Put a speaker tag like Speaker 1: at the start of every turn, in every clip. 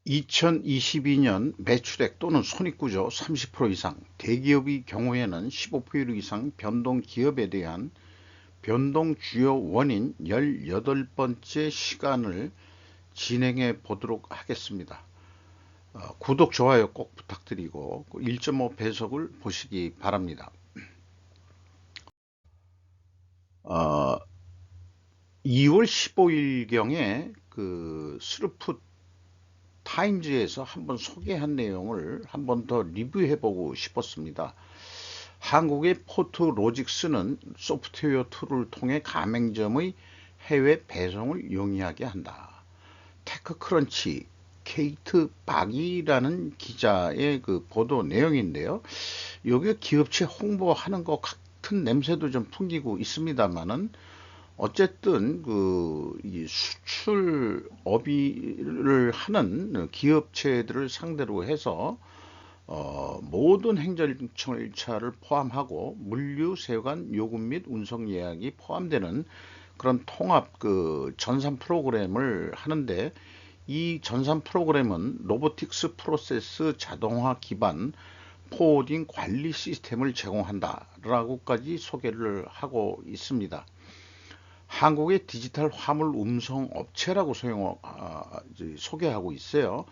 Speaker 1: 2022년 매출액 또는 손익구조 30% 이상, 대기업의 경우에는 15% 이상 변동 기업에 대한 변동 주요 원인 18번째 시간을 진행해 보도록 하겠습니다. 구독, 좋아요 꼭 부탁드리고 1.5 배속을 보시기 바랍니다. 2월 15일경에 그 스루풋 타임즈에서 한번 소개한 내용을 한번 더 리뷰해 보고 싶었습니다. 한국의 포트로직스는 소프트웨어 툴을 통해 가맹점의 해외 배송을 용이하게 한다. 테크크런치 케이트 박이라는 기자의 그 보도 내용인데요. 여기 기업체 홍보하는 것 같은 냄새도 좀 풍기고 있습니다만은 어쨌든 이 수출업을 하는 기업체들을 상대로 해서 모든 행정절차를 포함하고 물류, 세관, 요금 및 운송 예약이 포함되는 그런 통합 그 전산 프로그램을 하는데, 이 전산 프로그램은 로보틱스 프로세스 자동화 기반 포워딩 관리 시스템을 제공한다라고까지 소개를 하고 있습니다. 한국의 디지털 화물 운송 업체라고 소개하고 있어요.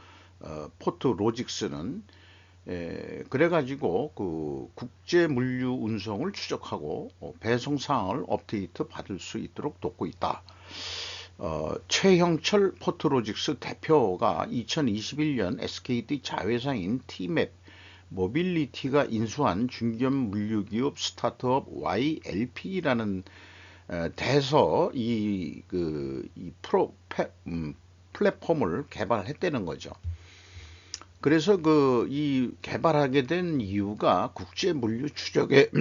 Speaker 1: 포트 로직스는 그래가지고 그 국제 물류 운송을 추적하고 배송 사항을 업데이트 받을 수 있도록 돕고 있다. 최형철 포트로직스 대표가 2021년 SKT 자회사인 T맵 모빌리티가 인수한 중견 물류기업 스타트업 YLP라는 데서 플랫폼을 개발했다는 거죠. 그래서 이 개발하게 된 이유가 국제 물류 추적의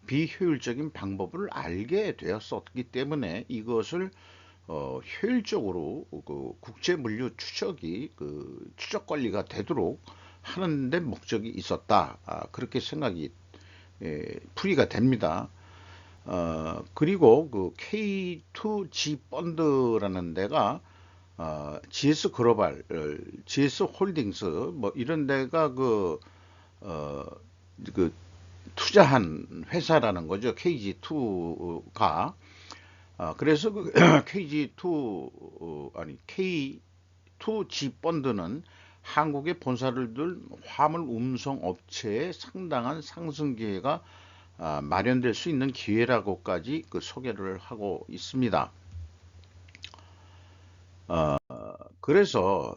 Speaker 1: 비효율적인 방법을 알게 되었었기 때문에 이것을 효율적으로 그 국제 물류 추적이 그 추적 관리가 되도록 하는 데 목적이 있었다. 그렇게 생각이 풀이가 됩니다. 그리고 그 K2G 펀드라는 데가 GS 글로벌, GS 홀딩스 뭐 이런 데가 어, 그 투자한 회사라는 거죠. KG2가. 그래서 그 KG2 아니 K2G 펀드는 한국의 본사를 둔 화물 운송 업체에 상당한 상승 기회가 마련될 수 있는 기회라고까지 그 소개를 하고 있습니다. 그래서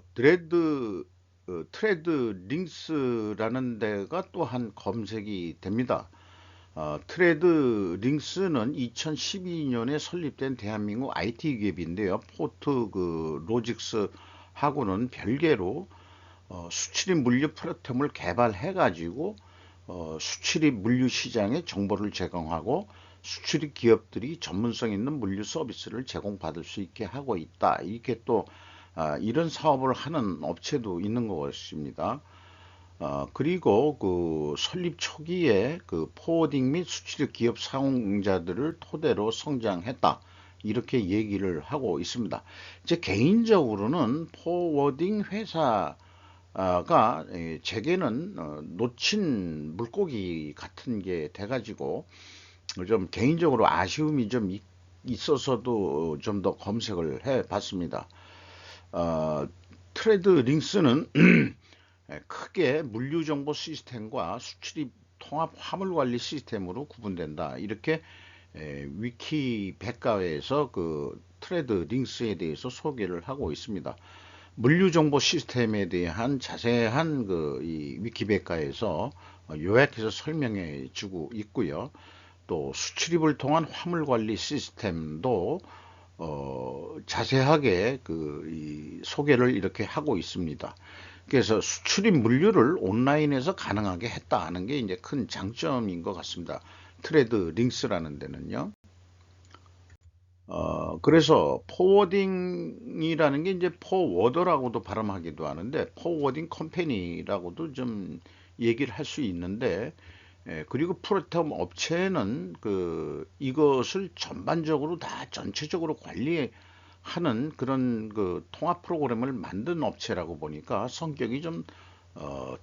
Speaker 1: 트레드 링스라는 데가 또한 검색이 됩니다. 트레드 링스는 2012년에 설립된 대한민국 IT 기업인데요. 포트 그 로직스 하고는 별개로 수출입 물류 플랫폼을 개발해 가지고 수출입 물류 시장에 정보를 제공하고 수출입 기업들이 전문성 있는 물류 서비스를 제공받을 수 있게 하고 있다. 이렇게 또 이런 사업을 하는 업체도 있는 것입니다. 그리고 그 설립 초기에 그 포워딩 및 수출입 기업 사용자들을 토대로 성장했다. 이렇게 얘기를 하고 있습니다. 제 개인적으로는 포워딩 회사가 제게는 놓친 물고기 같은 게 돼가지고 좀 개인적으로 아쉬움이 좀 있어서도 좀 더 검색을 해 봤습니다. 어, 트레드 링스는 크게 물류정보 시스템과 수출입 통합 화물 관리 시스템으로 구분된다. 이렇게 위키 백과에서 그 트레드 링스에 대해서 소개를 하고 있습니다. 물류정보 시스템에 대한 자세한 이 위키백과에서 요약해서 설명해 주고 있고요. 또 수출입을 통한 화물 관리 시스템도 자세하게 이 소개를 이렇게 하고 있습니다. 그래서 수출입 물류를 온라인에서 가능하게 했다는 게 이제 큰 장점인 것 같습니다. 트레드 링스라는 데는요. 그래서 포워딩이라는 게 이제 포워더라고도 발음하기도 하는데 포워딩 컴퍼니라고도 좀 얘기를 할 수 있는데, 그리고 플랫폼 업체는 이것을 전반적으로 다 전체적으로 관리하는 하는 그런 그 통합 프로그램을 만든 업체라고 보니까 성격이 좀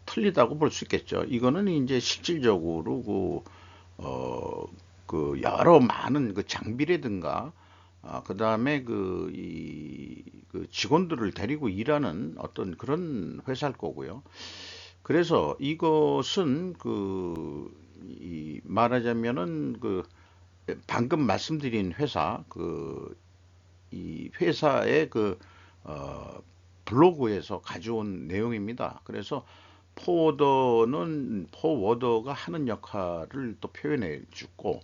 Speaker 1: 틀리다고 볼 수 있겠죠. 이거는 이제 실질적으로 어, 그 여러 많은 그 장비라든가 그다음에 그 직원들을 데리고 일하는 어떤 그런 회사일 거고요. 그래서 이것은 말하자면은 방금 말씀드린 회사 이 회사의 어, 블로그에서 가져온 내용입니다. 그래서 포워더가 하는 역할을 또 표현해 주고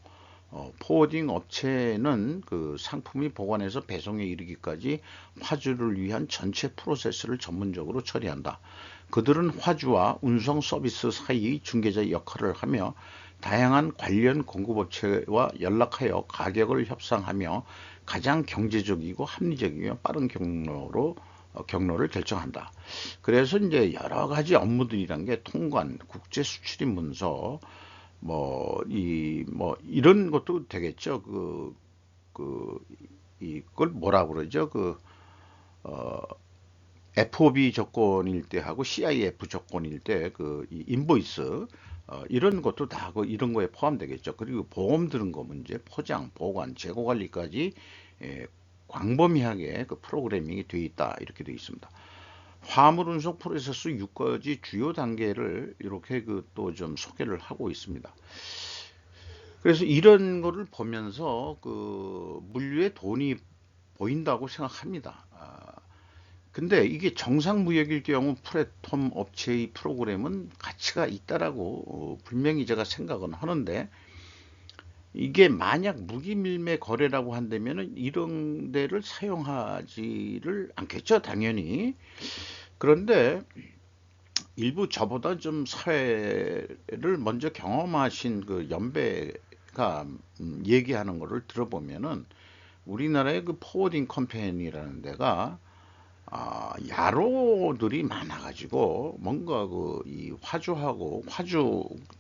Speaker 1: 포워딩 업체는 그 상품이 보관해서 배송에 이르기까지 화주를 위한 전체 프로세스를 전문적으로 처리한다. 그들은 화주와 운송 서비스 사이의 중개자 역할을 하며 다양한 관련 공급업체와 연락하여 가격을 협상하며 가장 경제적이고 합리적이며 빠른 경로를 결정한다. 그래서 이제 여러 가지 업무들이란 게 통관, 국제 수출입 문서, 이런 것도 되겠죠. 이걸 뭐라 그러죠? 어, FOB 조건일 때 하고 CIF 조건일 때 이 인보이스 이런 것도 다 이런 거에 포함되겠죠. 그리고 보험 들은 거 문제, 포장, 보관, 재고 관리까지 예, 광범위하게 그 프로그래밍이 되어 있다 이렇게 되어 있습니다. 화물 운송 프로세스 6가지 주요 단계를 이렇게 또 좀 소개를 하고 있습니다. 그래서 이런 거를 보면서 물류의 돈이 보인다고 생각합니다. 근데 이게 정상 무역일 경우 플랫폼 업체의 프로그램은 가치가 있다라고 분명히 제가 생각은 하는데 이게 만약 무기밀매 거래라고 한다면은 이런 데를 사용하지를 않겠죠, 당연히. 그런데 일부 저보다 좀 사회를 먼저 경험하신 그 연배가 얘기하는 거를 들어보면은 우리나라의 그 포워딩 컴퍼니라는 데가 야로들이 많아가지고 뭔가 이 화주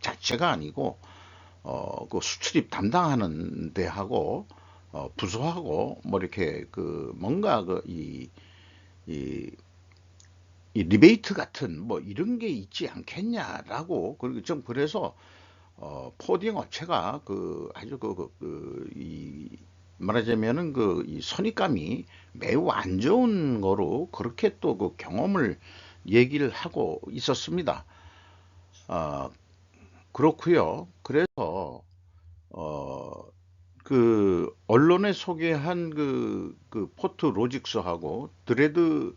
Speaker 1: 자체가 아니고 그 수출입 담당하는 데하고 부서하고 뭐 이렇게 뭔가 이, 이 리베이트 같은 뭐 이런 게 있지 않겠냐라고 그리고 좀 그래서 포딩 업체가 아주 말하자면은 이 선입감이 매우 안 좋은 거로 그렇게 또 그 경험을 얘기를 하고 있었습니다. 아, 그렇고요. 그래서 어, 언론에 소개한 포트 로직스하고 트레드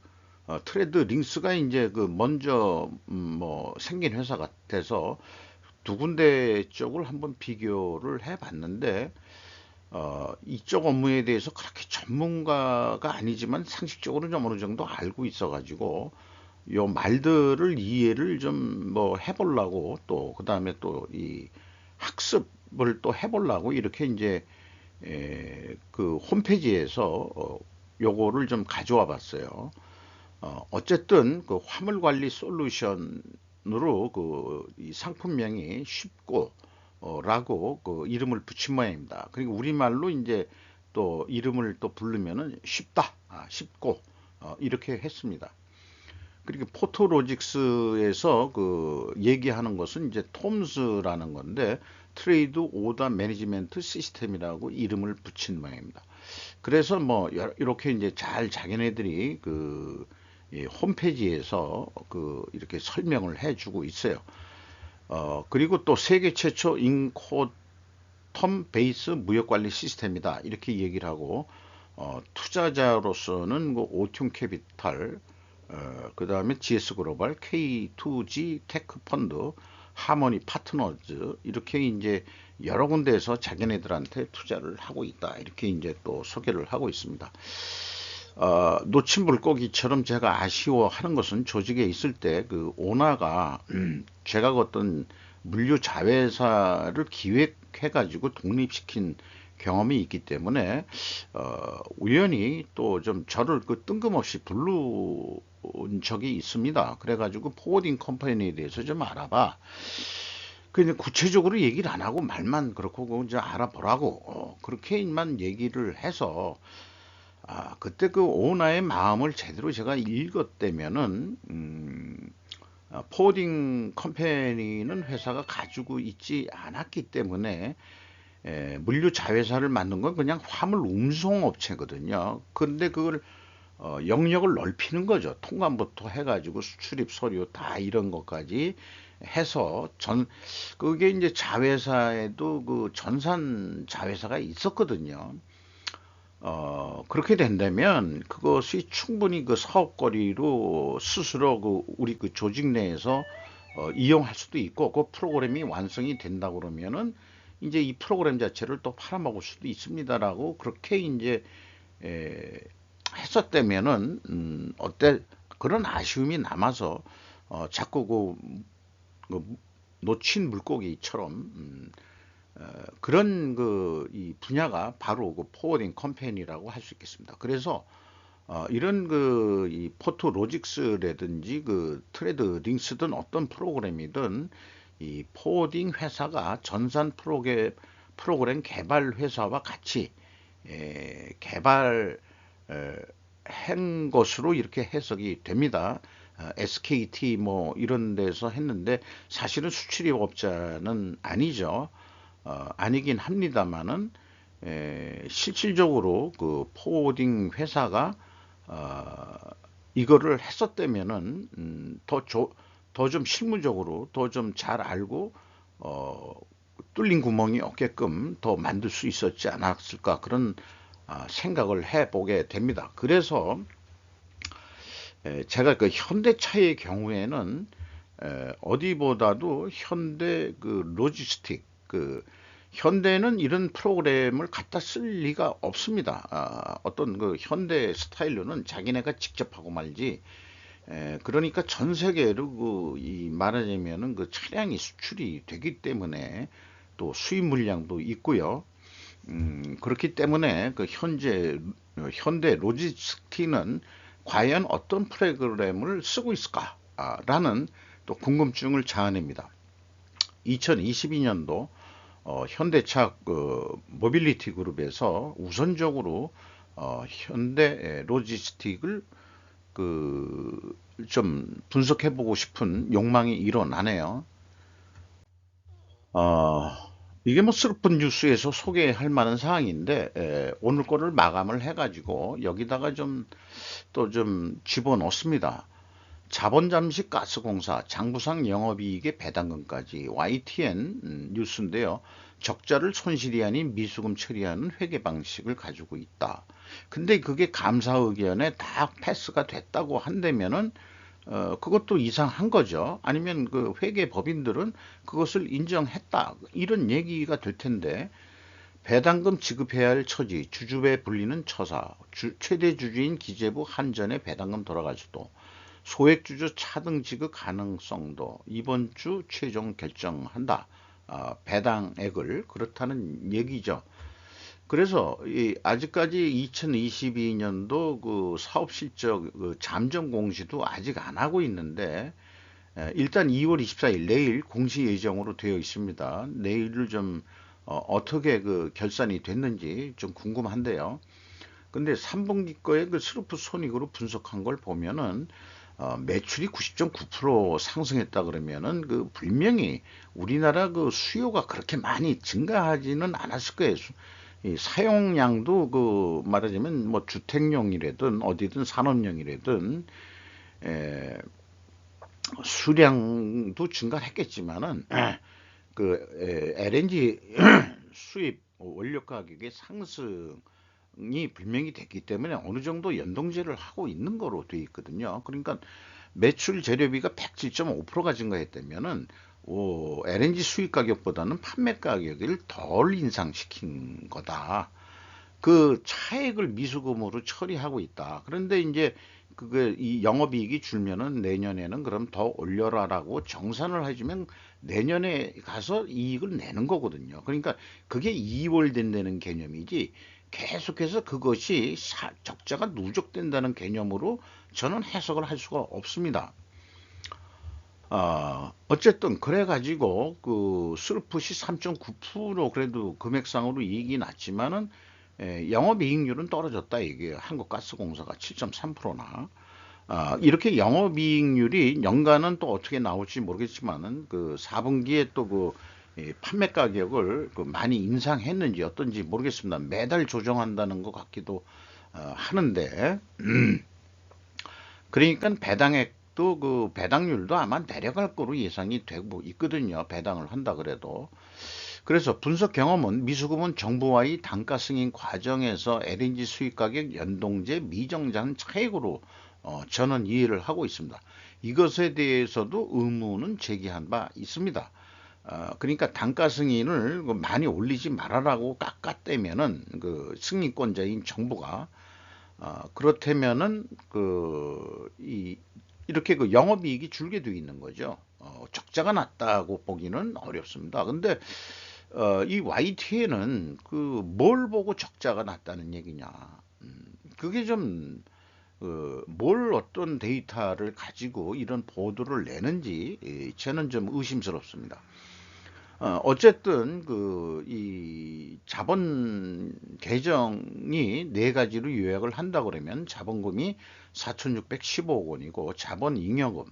Speaker 1: 링스가 이제 먼저 뭐 생긴 회사 같아서 두 군데 쪽을 한번 비교를 해 봤는데 이쪽 업무에 대해서 그렇게 전문가가 아니지만 상식적으로 좀 어느 정도 알고 있어가지고 요 말들을 이해를 좀 뭐 해보려고 또 그다음에 또 이 학습을 또 해보려고 이렇게 이제 홈페이지에서 요거를 좀 가져와 봤어요. 어쨌든 화물 관리 솔루션으로 이 상품명이 쉽고 라고 이름을 붙인 모양입니다. 그리고 우리말로 이제 또 이름을 또 부르면은 쉽다, 쉽고 이렇게 했습니다. 그리고 포토로직스에서 얘기하는 것은 이제 톰스라는 건데 트레이드 오더 매니지먼트 시스템이라고 이름을 붙인 모양입니다. 그래서 뭐 이렇게 이제 잘 자기네들이 홈페이지에서 이렇게 설명을 해주고 있어요. 그리고 또 세계 최초 인코텀 베이스 무역관리 시스템이다 이렇게 얘기를 하고 투자자로서는 오튠 캐피탈 그 다음에 GS 글로벌, K2G 테크 펀드, 하모니 파트너즈 이렇게 이제 여러 군데에서 자기네들한테 투자를 하고 있다 이렇게 이제 또 소개를 하고 있습니다. 놓친 물고기처럼 제가 아쉬워하는 것은 조직에 있을 때 오나가 제가 어떤 물류 자회사를 기획해가지고 독립시킨 경험이 있기 때문에 우연히 또 좀 저를 뜬금없이 부른 적이 있습니다. 그래가지고 포워딩 컴퍼니에 대해서 좀 알아봐. 근데 구체적으로 얘기를 안 하고 말만 그렇고 이제 알아보라고 그렇게만 얘기를 해서 그때 그 오나의 마음을 제대로 제가 읽었다면은 포워딩 컴퍼니는 회사가 가지고 있지 않았기 때문에 물류 자회사를 만든 건 그냥 화물 운송 업체거든요. 그런데 그걸 영역을 넓히는 거죠. 통관부터 해가지고 수출입 서류 다 이런 것까지 해서 그게 이제 자회사에도 그 전산 자회사가 있었거든요. 그렇게 된다면 그것이 충분히 그 사업거리로 스스로 그 우리 그 조직 내에서 이용할 수도 있고 그 프로그램이 완성이 된다 그러면은 이제 이 프로그램 자체를 또 팔아먹을 수도 있습니다라고 그렇게 이제 에, 했었다면은 어때 그런 아쉬움이 남아서 자꾸 그 놓친 물고기처럼 그런 그 이 분야가 바로 그 포워딩 컴퍼니라고 할 수 있겠습니다. 그래서 이런 그 이 포토 로직스라든지 그 트레드 링스든 어떤 프로그램이든 이 포워딩 회사가 전산 프로그램 개발 회사와 같이 개발 한 것으로 이렇게 해석이 됩니다. SKT 뭐 이런 데서 했는데 사실은 수출입업자는 아니죠. 아니긴 합니다만은 실질적으로 그 포워딩 회사가 어, 이거를 했었다면은 더 좀 실무적으로 더 좀 잘 알고 어, 뚫린 구멍이 없게끔 더 만들 수 있었지 않았을까 그런 생각을 해보게 됩니다. 그래서 제가 그 현대차의 경우에는 어디보다도 현대 그 로지스틱 그 현대는 이런 프로그램을 갖다 쓸 리가 없습니다. 어떤 그 현대 스타일로는 자기네가 직접 하고 말지. 그러니까 전 세계로 이 말하자면은 그 차량이 수출이 되기 때문에 또 수입 물량도 있고요. 그렇기 때문에 그 현대 로지스틱은 과연 어떤 프로그램을 쓰고 있을까라는 또 궁금증을 자아냅니다. 2022년도 현대차 그 모빌리티 그룹에서 우선적으로 현대 로지스틱을 그 좀 분석해보고 싶은 욕망이 일어나네요. 어, 이게 뭐 슬픈 뉴스에서 소개할 만한 사항인데 오늘 거를 마감을 해가지고 여기다가 좀 또 좀 집어넣습니다. 자본 잠식 가스공사 장부상 영업이익의 배당금까지 YTN 뉴스인데요. 적자를 손실이 아닌 미수금 처리하는 회계 방식을 가지고 있다. 근데 그게 감사 의견에 다 패스가 됐다고 한다면은 그것도 이상한 거죠. 아니면 그 회계 법인들은 그것을 인정했다. 이런 얘기가 될 텐데 배당금 지급해야 할 처지, 주주배 불리는 처사, 최대 주주인 기재부 한전에 배당금 돌아갈 수도, 소액주주 차등 지급 가능성도 이번 주 최종 결정한다. 배당액을 그렇다는 얘기죠. 그래서 아직까지 2022년도 그 사업 실적 그 잠정 공시도 아직 안 하고 있는데 일단 2월 24일 내일 공시 예정으로 되어 있습니다. 내일을 좀 떻게 그 결산이 됐는지 좀 궁금한데요. 근데 3분기 거에 그 스루프 손익으로 분석한 걸 보면은 매출이 90.9% 상승했다 그러면은 그 분명히 우리나라 그 수요가 그렇게 많이 증가하지는 않았을 거예요. 이 사용량도 그 말하자면 뭐 주택용이라든 어디든 산업용이라든 에, 수량도 증가했겠지만은 그 LNG 수입 원료 가격의 상승이 불명이 됐기 때문에 어느 정도 연동제를 하고 있는 거로 되어 있거든요. 그러니까 매출 재료비가 107.5%가 증가했다면은 LNG 수입 가격보다는 판매 가격을 덜 인상시킨 거다. 그 차액을 미수금으로 처리하고 있다. 그런데 이제 그게 이 영업이익이 줄면은 내년에는 그럼 더 올려라라고 정산을 해주면 내년에 가서 이익을 내는 거거든요. 그러니까 그게 2월 된다는 개념이지 계속해서 그것이 적자가 누적된다는 개념으로 저는 해석을 할 수가 없습니다. 어쨌든 그래가지고 그 슬프시 3.9% 그래도 금액상으로 이익이 났지만은 영업이익률은 떨어졌다 이게요. 한국가스공사가 7.3%나. 이렇게 영업이익률이 연간은 또 어떻게 나올지 모르겠지만은 그 4분기에 또 그 판매 가격을 그 많이 인상했는지 어떤지 모르겠습니다. 매달 조정한다는 것 같기도 하는데 그러니까 배당액도 그 배당률도 아마 내려갈 거로 예상이 되고 있거든요. 배당을 한다 그래도. 그래서 분석 경험은 미수금은 정부와의 단가 승인 과정에서 LNG 수입 가격 연동제 미정산 차익으로 저는 이해를 하고 있습니다. 이것에 대해서도 의문은 제기한 바 있습니다. 그러니까 단가 승인을 많이 올리지 말아라고 깎아대면은 그 승인권자인 정부가 그렇다면은 이렇게 그 영업이익이 줄게 돼 있는 거죠. 적자가 났다고 보기는 어렵습니다. 근데 이 YTN은 그 뭘 보고 적자가 났다는 얘기냐? 그게 좀 뭘 어떤 데이터를 가지고 이런 보도를 내는지 저는 좀 의심스럽습니다. 어쨌든 이 자본 계정이 네 가지로 요약을 한다 그러면 자본금이 4,615억 원이고 자본 잉여금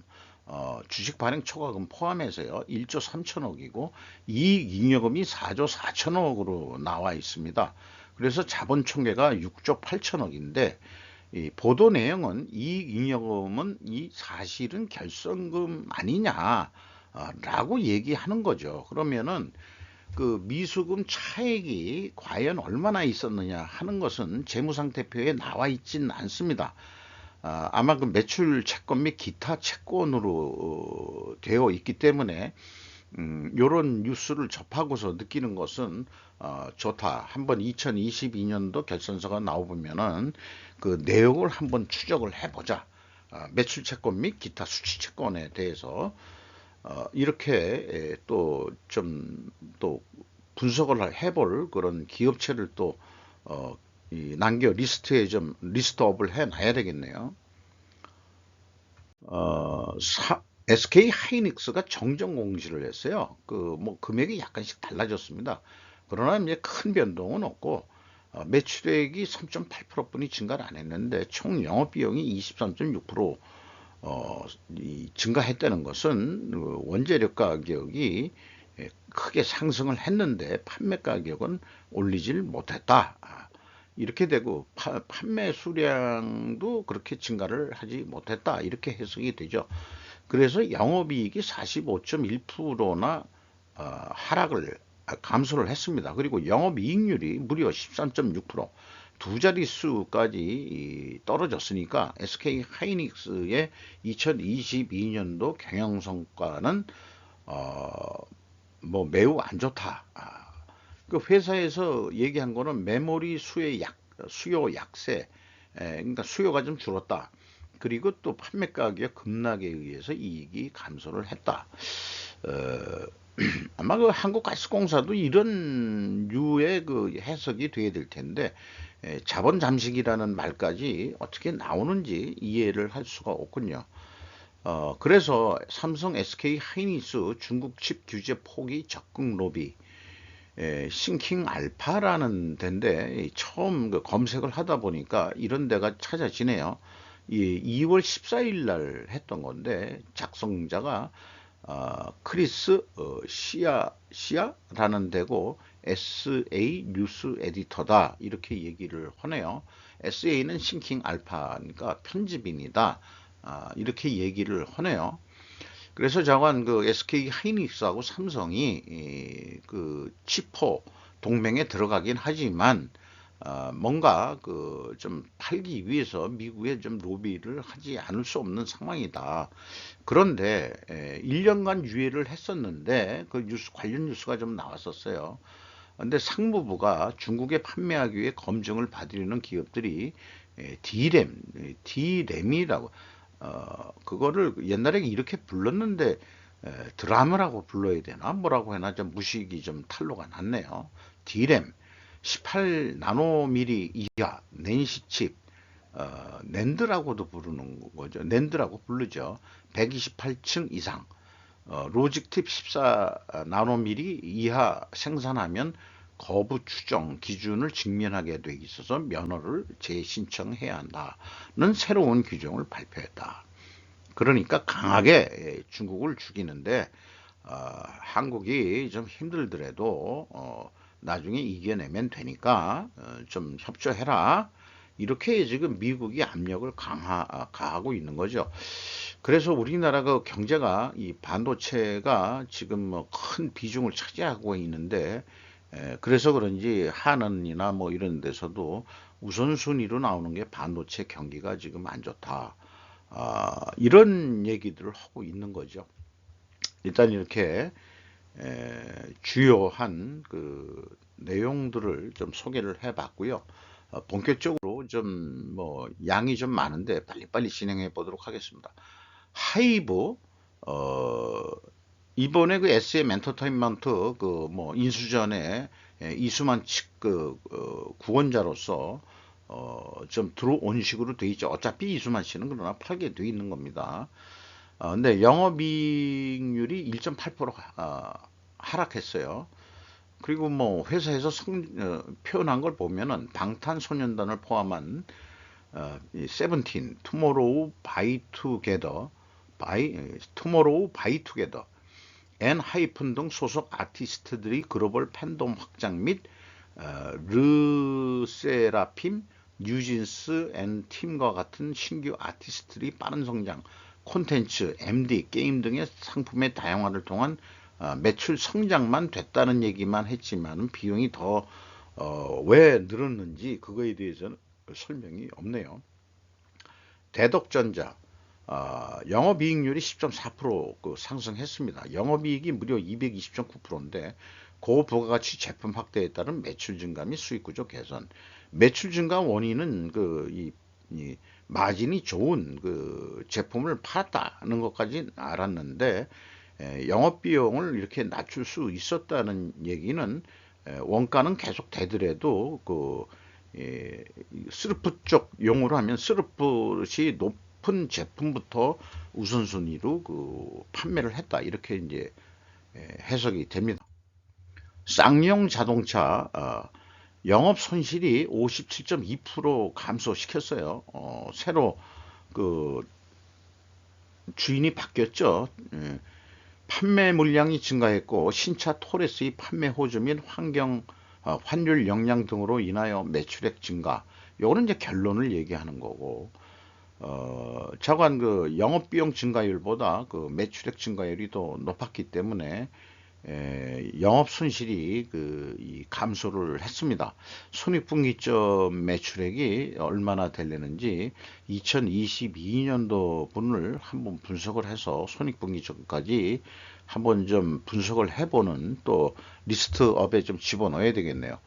Speaker 1: 주식 발행 초과금 포함해서요 1조 3천억이고 이익 잉여금이 4조 4천억으로 나와 있습니다. 그래서 자본 총계가 6조 8천억인데 이 보도 내용은 이익 잉여금은 이 사실은 결손금 아니냐 라고 얘기하는 거죠. 그러면은 그 미수금 차액이 과연 얼마나 있었느냐 하는 것은 재무상태표에 나와 있지는 않습니다. 아마 그 매출 채권 및 기타 채권으로 되어 있기 때문에 요런 뉴스를 접하고서 느끼는 것은 좋다. 한번 2022년도 결산서가 나오면은 그 내용을 한번 추적을 해보자. 매출 채권 및 기타 수취 채권에 대해서 이렇게 또 좀 또 분석을 해볼 그런 기업체를 또 남겨 리스트에 좀 리스트업을 해놔야 되겠네요. SK 하이닉스가 정정 공시를 했어요. 그 뭐 금액이 약간씩 달라졌습니다. 그러나 이제 큰 변동은 없고 매출액이 3.8%뿐이 증가를 안 했는데 총 영업 비용이 23.6% 증가했다는 것은 원재료 가격이 크게 상승을 했는데 판매 가격은 올리질 못했다. 이렇게 되고 판매 수량도 그렇게 증가를 하지 못했다. 이렇게 해석이 되죠. 그래서 영업이익이 45.1%나 하락을 감소를 했습니다. 그리고 영업이익률이 무려 13.6%, 두 자릿수까지 떨어졌으니까 SK 하이닉스의 2022년도 경영성과는 뭐 매우 안 좋다. 그 회사에서 얘기한 거는 메모리 수요 약세, 그러니까 수요가 좀 줄었다. 그리고 또 판매 가격 급락에 의해서 이익이 감소를 했다. 어, 아마 그 한국가스공사도 이런 류의 그 해석이 돼야 될 텐데 자본 잠식이라는 말까지 어떻게 나오는지 이해를 할 수가 없군요. 그래서 삼성 SK 하이닉스 중국 칩 규제 포기 적극 로비 싱킹 알파라는 데인데 처음 그 검색을 하다 보니까 이런 데가 찾아지네요. 2월 14일 날 했던 건데 작성자가 크리스 시아라는 데고 SA 뉴스 에디터다 이렇게 얘기를 하네요. SA는 싱킹 알파니까 편집인이다. 이렇게 얘기를 하네요. 그래서 저건 그 SK 하이닉스하고 삼성이 그 치포 동맹에 들어가긴 하지만 뭔가 그 좀 팔기 위해서 미국에 좀 로비를 하지 않을 수 없는 상황이다. 그런데 1년간 유예를 했었는데 그 뉴스 관련 뉴스가 좀 나왔었어요. 근데 상무부가 중국에 판매하기 위해 검증을 받으려는 기업들이 D램이라고 그거를 옛날에 이렇게 불렀는데 드라마라고 불러야 되나 뭐라고 해나 좀 무식이 좀 탄로가 났네요. D램 18나노미리 이하 낸시칩 낸드라고도 부르는 거죠. 낸드라고 부르죠. 128층 이상 로직팁 14나노미리 이하 생산하면 거부 추정 기준을 직면하게 돼 있어서 면허를 재신청해야 한다는 새로운 규정을 발표했다. 그러니까 강하게 중국을 죽이는데 한국이 좀 힘들더라도 나중에 이겨내면 되니까 좀 협조해라. 이렇게 지금 미국이 압력을 가하고 있는 거죠. 그래서 우리나라 그 경제가 이 반도체가 지금 뭐 큰 비중을 차지하고 있는데 그래서 그런지 한은이나 뭐 이런 데서도 우선순위로 나오는 게 반도체 경기가 지금 안 좋다. 이런 얘기들을 하고 있는 거죠. 일단 이렇게 주요한 그 내용들을 좀 소개를 해봤고요. 본격적으로 좀 뭐 양이 좀 많은데 빨리빨리 진행해 보도록 하겠습니다. 하이브 어, 이번에 그 SM 엔터테인먼트 그 뭐 인수전에 이수만 측그 구원자로서 좀 들어온 식으로 돼 있죠. 어차피 이수만 씨는 그러나 팔게 돼 있는 겁니다. 근데 영업이익률이 1.8% 하락했어요. 그리고 뭐 회사에서 표현한 걸 보면은 방탄소년단을 포함한 이 세븐틴, 투모로우 바이 투게더, 앤 하이픈 등 소속 아티스트들이 글로벌 팬덤 확장 및 르세라핌, 뉴진스 앤 팀과 같은 신규 아티스트들이 빠른 성장, 콘텐츠, MD, 게임 등의 상품의 다양화를 통한 매출 성장만 됐다는 얘기만 했지만 비용이 더 왜 늘었는지 그거에 대해서는 설명이 없네요. 대덕전자 영업이익률이 10.4% 상승했습니다. 영업이익이 무려 220.9%인데 고부가가치 제품 확대에 따른 매출 증가 및 수익 구조 개선. 매출 증가 원인은 이 마진이 좋은 그 제품을 팔았다는 것까지 알았는데 영업 비용을 이렇게 낮출 수 있었다는 얘기는 원가는 계속 되더라도 스르프 쪽 용어로 하면 스르프시 높은 제품부터 우선순위로 판매를 했다 이렇게 이제 해석이 됩니다. 쌍용 자동차 영업 손실이 57.2% 감소시켰어요. 새로 그 주인이 바뀌었죠. 판매 물량이 증가했고 신차 토레스의 판매 호조 및 환율 영향 등으로 인하여 매출액 증가. 요거는 이제 결론을 얘기하는 거고 저간 그 영업비용 증가율보다 그 매출액 증가율이 더 높았기 때문에 영업 손실이 이 감소를 했습니다. 손익분기점 매출액이 얼마나 되려는지 2022년도 분을 한번 분석을 해서 손익분기점까지 한번 좀 분석을 해보는 또 리스트업에 좀 집어넣어야 되겠네요.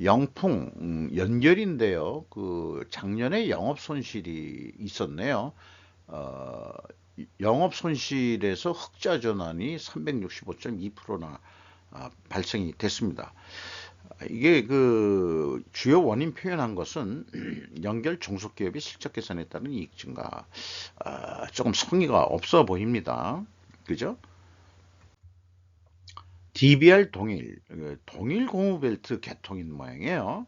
Speaker 1: 영풍 연결인데요. 그 작년에 영업 손실이 있었네요. 어, 영업 손실에서 흑자 전환이 365.2%나 발생이 됐습니다. 이게 그 주요 원인 표현한 것은 연결 종속기업의 실적 개선에 따른 이익 증가. 조금 성의가 없어 보입니다. 그죠? DBR 동일 고무벨트 개통인 모양이에요.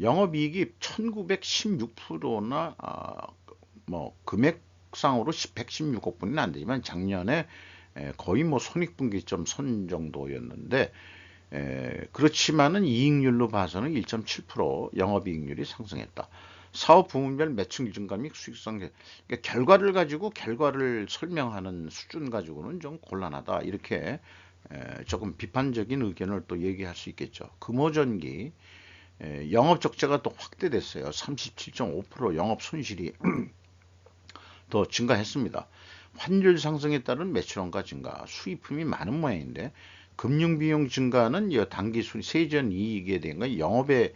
Speaker 1: 영업이익이 1916%나 뭐 금액상으로 116억 분이 안 되지만 작년에 거의 뭐 손익분기점 선 정도였는데 그렇지만은 이익률로 봐서는 1.7% 영업이익률이 상승했다. 사업 부문별 매출 증가 및 수익성 그러니까 결과를 가지고 결과를 설명하는 수준 가지고는 좀 곤란하다 이렇게 조금 비판적인 의견을 또 얘기할 수 있겠죠. 금호전기 영업 적자가 또 확대됐어요. 37.5% 영업 손실이 더 증가했습니다. 환율 상승에 따른 매출원가 증가, 수입품이 많은 모양인데 금융비용 증가는 단기 세전 이익에 대한 영업의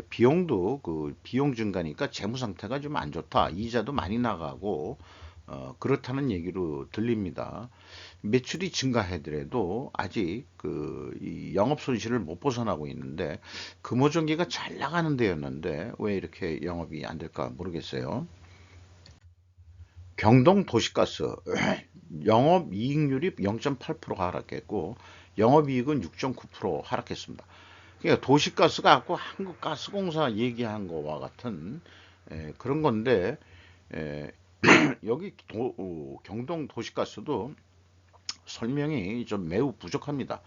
Speaker 1: 비용도 그 비용 증가니까 재무 상태가 좀 안 좋다. 이자도 많이 나가고 그렇다는 얘기로 들립니다. 매출이 증가하더라도 아직 이 영업 손실을 못 벗어나고 있는데 금호전기가 잘 나가는 데였는데 왜 이렇게 영업이 안 될까 모르겠어요. 경동 도시가스 영업 이익률이 0.8%가 하락했고 영업이익은 6.9% 하락했습니다. 그러니까 도시가스가 아까 한국가스공사 얘기한 거와 같은 그런 건데, 에, 여기 경동 도시가스도 설명이 좀 매우 부족합니다.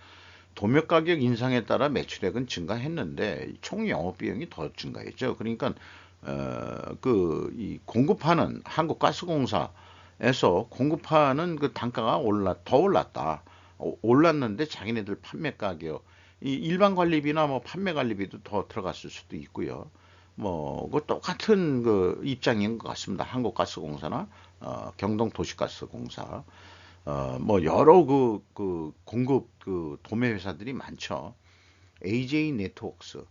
Speaker 1: 도매 가격 인상에 따라 매출액은 증가했는데 총 영업비용이 더 증가했죠. 그러니까 이 공급하는 한국가스공사에서 공급하는 그 단가가 더 올랐다. 올랐는데 자기네들 판매 가격, 이 일반 관리비나 뭐 판매 관리비도 더 들어갔을 수도 있고요. 뭐, 그 똑같은 그 입장인 것 같습니다. 한국가스공사나 경동도시가스공사. 뭐 여러 그 공급 그 도매 회사들이 많죠. AJ 네트워크스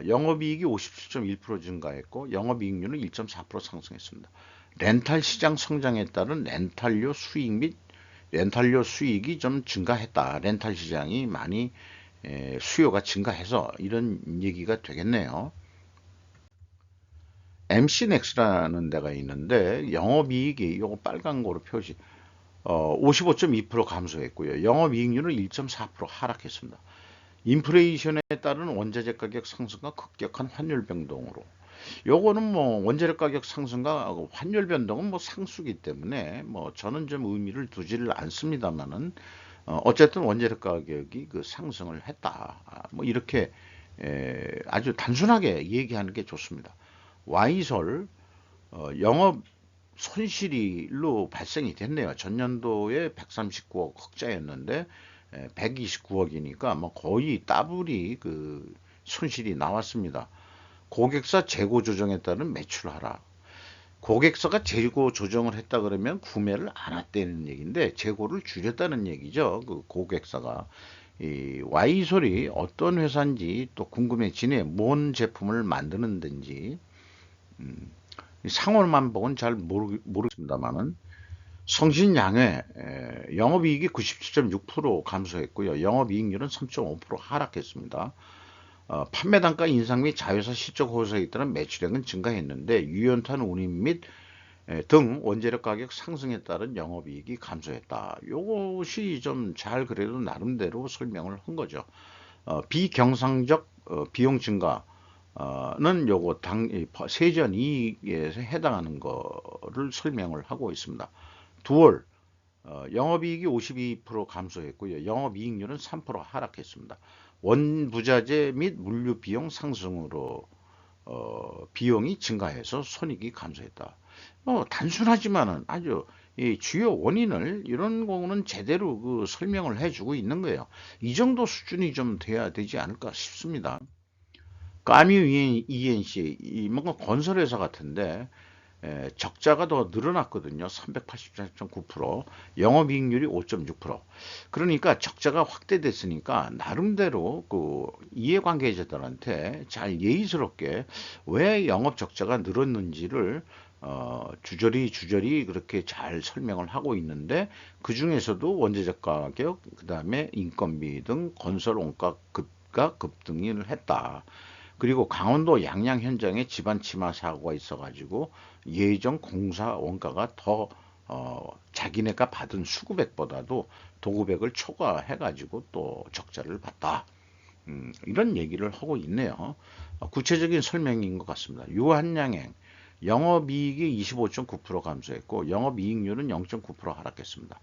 Speaker 1: 영업이익이 57.1% 증가했고 영업이익률은 1.4% 상승했습니다. 렌탈 시장 성장에 따른 렌탈료 수익 및 렌탈료 수익이 좀 증가했다. 렌탈 시장이 많이 수요가 증가해서 이런 얘기가 되겠네요. MC넥스라는 데가 있는데 영업이익이 요거 빨간 거로 표시 55.2% 감소했고요. 영업이익률은 1.4% 하락했습니다. 인플레이션에 따른 원자재 가격 상승과 급격한 환율 변동으로 요거는 뭐 원자재 가격 상승과 환율 변동은 뭐 상수기 때문에 뭐 저는 좀 의미를 두지를 않습니다만은 어쨌든 원자재 가격이 그 상승을 했다. 뭐 이렇게 아주 단순하게 얘기하는 게 좋습니다. 와이솔 영업 손실로 발생이 됐네요. 전년도에 139억 흑자였는데 129억이니까 뭐 거의 더블이 그 손실이 나왔습니다. 고객사 재고 조정에 따른 매출 하락. 고객사가 재고 조정을 했다 그러면 구매를 안 했다는 얘기인데 재고를 줄였다는 얘기죠. 그 고객사가. 이 와이솔이 어떤 회사인지 또 궁금해지네. 뭔 제품을 만드는 데인지. 상호만 보고는 잘 모르겠습니다만은 성신양회 영업이익이 97.6% 감소했고요. 영업이익률은 3.5% 하락했습니다. 판매 단가 인상 및 자회사 실적 호소에 따른 매출액은 증가했는데 유연탄 운임 및 등 원재료 가격 상승에 따른 영업이익이 감소했다. 이것이 좀 잘 그래도 나름대로 설명을 한 거죠. 비경상적 비용 증가는 요거 세전 이익에 해당하는 거를 설명을 하고 있습니다. 두월 영업이익이 52% 감소했고요. 영업이익률은 3% 하락했습니다. 원부자재 및 물류 비용 상승으로 비용이 증가해서 손익이 감소했다. 단순하지만은 아주 이 주요 원인을 이런 거는 제대로 그 설명을 해주고 있는 거예요. 이 정도 수준이 좀 돼야 되지 않을까 싶습니다. 까뮤 ENC 뭔가 건설회사 같은데 적자가 더 늘어났거든요. 384.9%, 영업이익률이 5.6%. 그러니까 적자가 확대됐으니까 나름대로 그 이해관계자들한테 잘 예의스럽게 왜 영업 적자가 늘었는지를 주저리 그렇게 잘 설명을 하고 있는데 그 중에서도 원재재 가격, 그 다음에 인건비 등 건설 원가 급등을 했다. 그리고 강원도 양양 현장에 집안 침하 사고가 있어가지고 예정 공사 원가가 더 자기네가 받은 수급액보다도 도급액을 초과해가지고 또 적자를 봤다. 이런 얘기를 하고 있네요. 구체적인 설명인 것 같습니다. 유한양행 영업이익이 25.9% 감소했고 영업이익률은 0.9% 하락했습니다.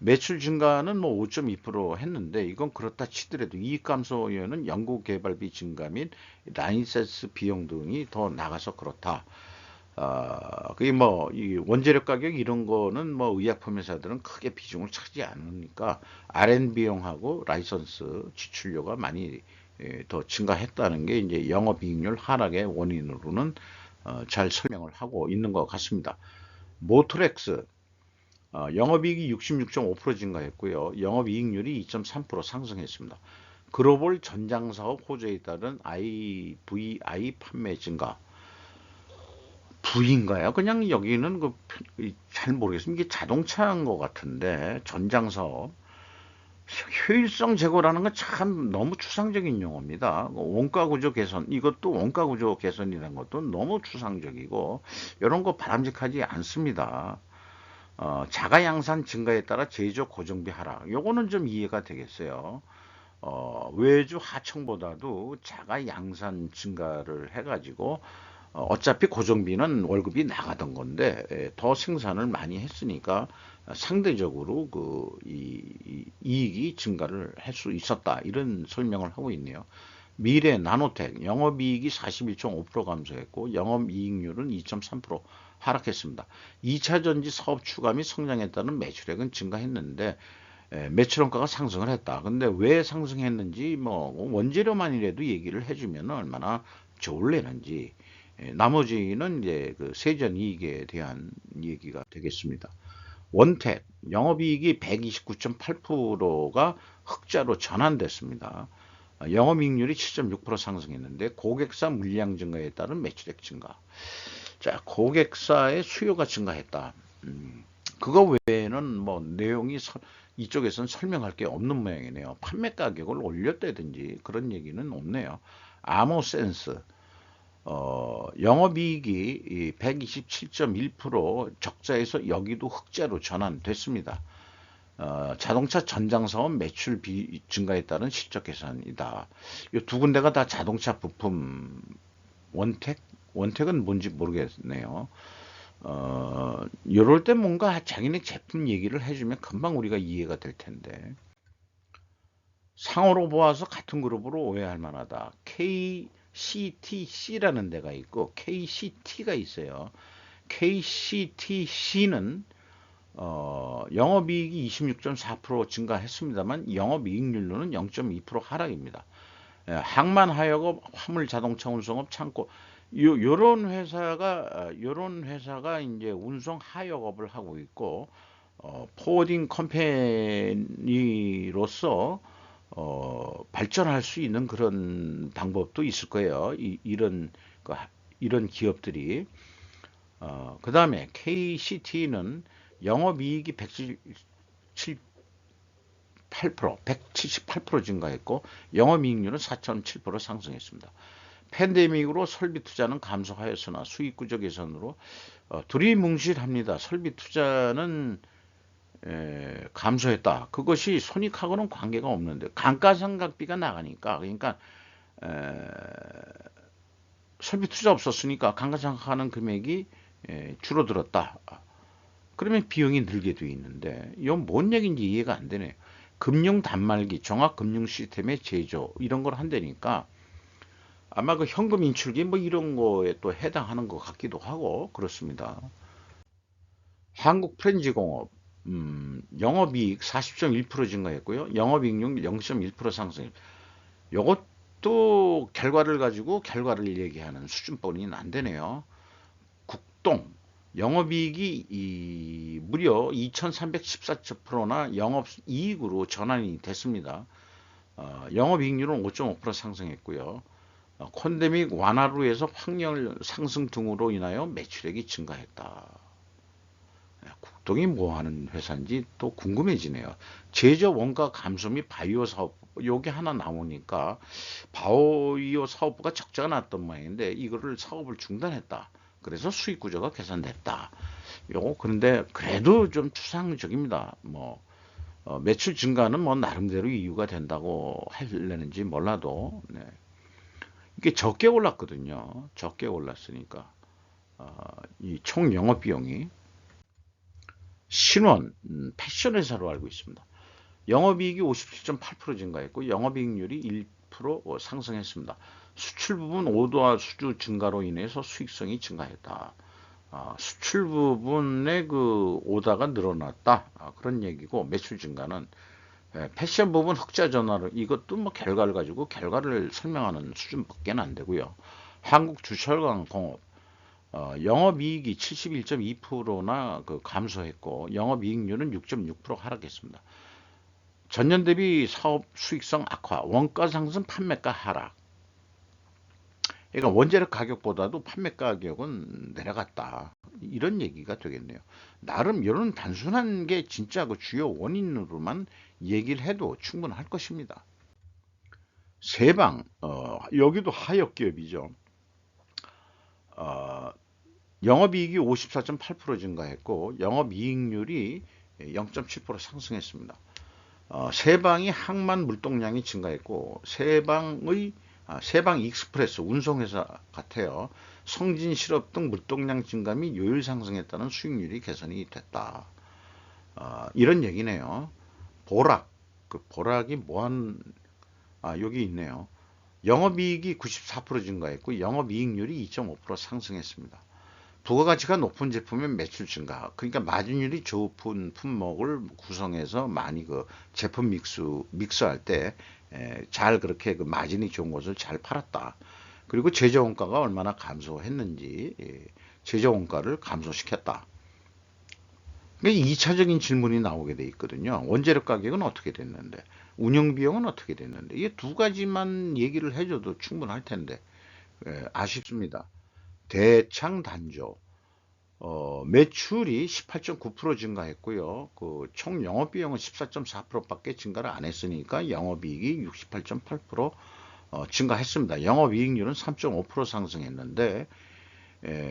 Speaker 1: 매출 증가는 뭐 5.2% 했는데 이건 그렇다 치더라도 이익 감소 요인은 연구 개발비 증가 및 라이센스 비용 등이 더 나가서 그렇다. 그게 뭐 이 원재료 가격 이런 거는 뭐 의약품 회사들은 크게 비중을 차지 않으니까 R&D 비용하고 라이선스 지출료가 많이 더 증가했다는 게 이제 영업이익률 하락의 원인으로는 잘 설명을 하고 있는 것 같습니다. 모토렉스 영업이익이 66.5% 증가했고요. 영업이익률이 2.3% 상승했습니다. 글로벌 전장사업 호재에 따른 IVI 판매 증가. V인가요? 그냥 여기는 잘 모르겠습니다. 이게 자동차인 것 같은데 전장사업. 효율성 제고라는 건 참 너무 추상적인 용어입니다. 원가 구조 개선, 이것도 원가 구조 개선이라는 것도 너무 추상적이고 이런 거 바람직하지 않습니다. 자가 양산 증가에 따라 제조 고정비 하락. 요거는 좀 이해가 되겠어요. 외주 하청보다도 자가 양산 증가를 해가지고 어차피 고정비는 월급이 나가던 건데 더 생산을 많이 했으니까 상대적으로 이익이 증가를 할 수 있었다, 이런 설명을 하고 있네요. 미래 나노텍 영업이익이 41.5% 감소했고 영업이익률은 2.3% 하락했습니다. 2차 전지 사업 추가 및 성장에 따른 매출액은 증가했는데 매출원가가 상승을 했다. 근데 왜 상승했는지 뭐 원재료만이라도 얘기를 해주면 얼마나 좋을래는지, 나머지는 이제 그 세전 이익에 대한 얘기가 되겠습니다. 원택 영업이익이 129.8%가 흑자로 전환됐습니다. 영업이익률이 7.6% 상승했는데 고객사 물량 증가에 따른 매출액 증가. 자, 고객사의 수요가 증가했다. 그거 외에는 뭐 내용이 이쪽에서는 설명할 게 없는 모양이네요. 판매 가격을 올렸다든지 그런 얘기는 없네요. 아모센스 영업이익이 127.1% 적자에서 여기도 흑자로 전환됐습니다. 자동차 전장 사업 매출 증가에 따른 실적 개선이다. 이 두 군데가 다 자동차 부품. 원택? 원택은 뭔지 모르겠네요. 이럴 때 뭔가 자기네 제품 얘기를 해주면 금방 우리가 이해가 될 텐데. 상호로 보아서 같은 그룹으로 오해할 만하다. KCTC라는 데가 있고 KCT가 있어요. KCTC는 영업이익이 26.4% 증가했습니다만 영업이익률로는 0.2% 하락입니다. 항만하역업, 화물자동차 운송업, 창고, 요런 회사가 이제 운송 하역업을 하고 있고, 포워딩 컴퍼니로서 발전할 수 있는 그런 방법도 있을 거예요. 이런 기업들이. 그 다음에 KCT는 영업이익이 178% 증가했고 영업이익률은 4.7% 상승했습니다. 팬데믹으로 설비 투자는 감소하였으나 수익 구조 개선으로 두리뭉실합니다. 설비 투자는 감소했다. 그것이 손익하고는 관계가 없는데 감가상각비가 나가니까, 그러니까 설비 투자 없었으니까 감가상각하는 금액이 줄어들었다. 그러면 비용이 늘게 돼 있는데 이건 뭔 얘기인지 이해가 안 되네요. 금융 단말기, 종합금융 시스템의 제조 이런 걸 한다니까 아마 그 현금 인출기 뭐 이런 거에 또 해당하는 것 같기도 하고 그렇습니다. 한국프렌지공업 영업이익 40.1% 증가했고요. 영업이익률 0.1% 상승. 이것도 결과를 가지고 결과를 얘기하는 수준뿐이는 안 되네요. 국동 영업이익이 무려 2314%나 영업이익으로 전환이 됐습니다. 영업이익률은 5.5% 상승했고요. 콘데믹 완화로 해서 확률 상승 등으로 인하여 매출액이 증가했다. 국동이 뭐 하는 회사인지 또 궁금해지네요. 제조 원가 감소 및 바이오 사업, 요게 하나 나오니까 바이오 사업부가 적자가 났던 모양인데 이거를 사업을 중단했다. 그래서 수익 구조가 개선됐다. 그런데 그래도 좀 추상적입니다. 뭐 매출 증가는 뭐 나름대로 이유가 된다고 하려는지 몰라도 이게 적게 올랐거든요. 적게 올랐으니까 이 총 영업 비용이 신원 패션 회사로 알고 있습니다. 영업이익이 57.8% 증가했고 영업이익률이 1% 상승했습니다. 수출 부분 오도화 수주 증가로 인해서 수익성이 증가했다. 수출 부분의 그 오다가 늘어났다. 그런 얘기고 매출 증가는 패션 부분 흑자 전환을 이것도 뭐 결과를 가지고 결과를 설명하는 수준밖에 안 되고요. 한국 주철강 공업 영업이익이 71.2%나 그 감소했고 영업이익률은 6.6% 하락했습니다. 전년 대비 사업 수익성 악화, 원가 상승, 판매가 하락. 그러니까 원재료 가격보다도 판매 가격은 내려갔다. 이런 얘기가 되겠네요. 나름 이런 단순한 게 진짜 그 주요 원인으로만 얘기를 해도 충분할 것입니다. 세방, 여기도 하역 기업이죠. 어, 영업이익이 54.8% 증가했고 영업이익률이 0.7% 상승했습니다. 세방이 항만 물동량이 증가했고 세방 익스프레스 운송회사 같아요. 성진 시럽 등 물동량 증가 및 요율 상승에 따른 수익률이 개선이 됐다. 이런 얘기네요. 보락, 그 보락이 여기 있네요. 영업이익이 94% 증가했고 영업이익률이 2.5% 상승했습니다. 부가가치가 높은 제품의 매출 증가, 그러니까 마진율이 좋은 품목을 구성해서 많이 그 제품 믹스할 때 잘 그렇게 그 마진이 좋은 것을 잘 팔았다. 그리고 제조원가가 얼마나 감소했는지 제조원가를 감소시켰다. 그러니까 2차적인 질문이 나오게 돼 있거든요. 원재료 가격은 어떻게 됐는데, 운영 비용은 어떻게 됐는데, 이 두 가지만 얘기를 해줘도 충분할 텐데 아쉽습니다. 대창 단조. 매출이 18.9% 증가했고요. 그 총 영업비용은 14.4%밖에 증가를 안 했으니까 영업이익이 68.8% 증가했습니다. 영업이익률은 3.5% 상승했는데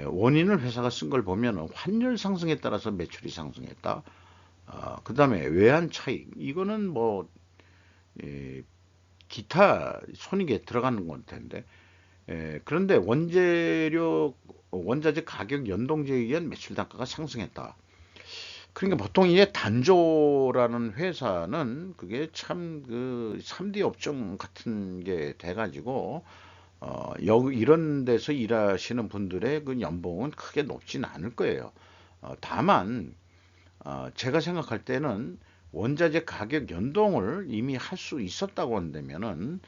Speaker 1: 원인을 회사가 쓴 걸 보면 환율 상승에 따라서 매출이 상승했다. 그 다음에 외환 차익. 이거는 뭐 기타 손익에 들어가는 건 텐데 그런데 원자재 가격 연동제에 의한 매출 단가가 상승했다. 그러니까 보통 이제 단조라는 회사는 그게 참 그 3D 업종 같은 게 돼가지고 여기 이런 데서 일하시는 분들의 그 연봉은 크게 높진 않을 거예요. 다만 제가 생각할 때는 원자재 가격 연동을 이미 할 수 있었다고 한다면은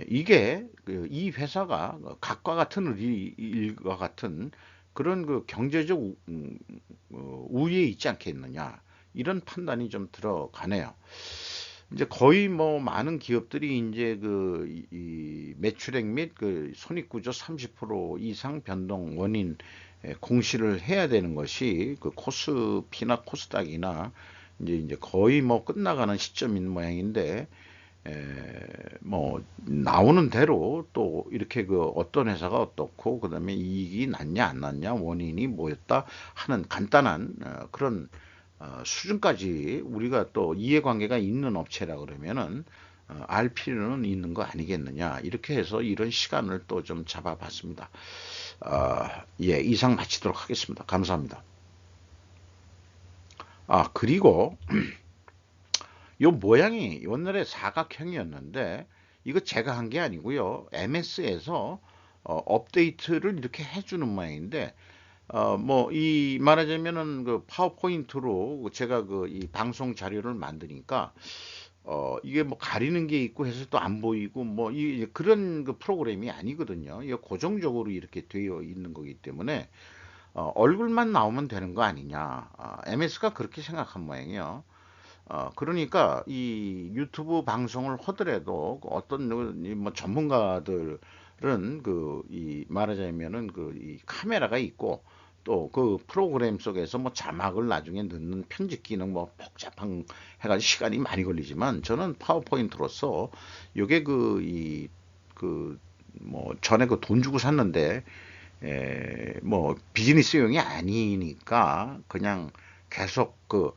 Speaker 1: 이게 이 회사가 각과 같은 일과 같은 그런 그 경제적 우위에 있지 않겠느냐 이런 판단이 좀 들어가네요. 이제 거의 뭐 많은 기업들이 이제 이 매출액 및 그 손익구조 30% 이상 변동 원인 공시를 해야 되는 것이 그 코스피나 코스닥이나 이제 거의 뭐 끝나가는 시점인 모양인데 뭐 나오는 대로 또 이렇게 그 어떤 회사가 어떻고 그다음에 이익이 났냐 안 났냐 원인이 뭐였다 하는 간단한 그런 수준까지 우리가 또 이해관계가 있는 업체라 그러면은 알 필요는 있는 거 아니겠느냐 이렇게 해서 이런 시간을 또 좀 잡아봤습니다. 예, 이상 마치도록 하겠습니다. 감사합니다. 그리고 요 모양이 옛날에 사각형이었는데 이거 제가 한 게 아니고요. MS에서 업데이트를 이렇게 해주는 모양인데 뭐 이 말하자면은 그 파워포인트로 제가 그 이 방송 자료를 만드니까 이게 뭐 가리는 게 있고 해서 또 안 보이고 뭐 이 그런 그 프로그램이 아니거든요. 이게 고정적으로 이렇게 되어 있는 거기 때문에 얼굴만 나오면 되는 거 아니냐. MS가 그렇게 생각한 모양이에요. 그러니까 이 유튜브 방송을 하더라도 그 어떤 뭐 전문가들은 그 이 말하자면은 그 이 카메라가 있고 또 그 프로그램 속에서 뭐 자막을 나중에 넣는 편집 기능 뭐 복잡한 해가지고 시간이 많이 걸리지만 저는 파워포인트로서 요게 그 뭐 전에 그 돈 주고 샀는데 뭐 비즈니스용이 아니니까 그냥 계속 그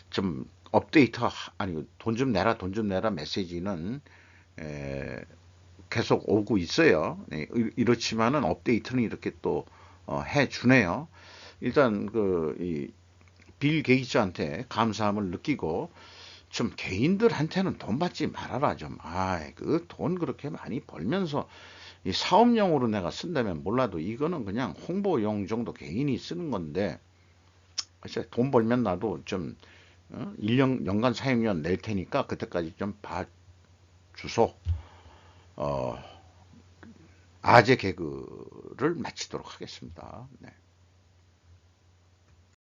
Speaker 1: 좀 업데이트 아니 돈 좀 내라 돈 좀 내라 메시지는 에, 계속 오고 있어요. 네, 이렇지만은 업데이트는 이렇게 또 해주네요. 일단 빌 게이츠한테 감사함을 느끼고 좀 개인들한테는 돈 받지 말아라 좀. 그 돈 그렇게 많이 벌면서 이 사업용으로 내가 쓴다면 몰라도 이거는 그냥 홍보용 정도 개인이 쓰는 건데 글쎄 돈 벌면 나도 좀 1년 연간 사용료 낼 테니까 그때까지 좀 봐주소. 아재 개그를 마치도록 하겠습니다. 네.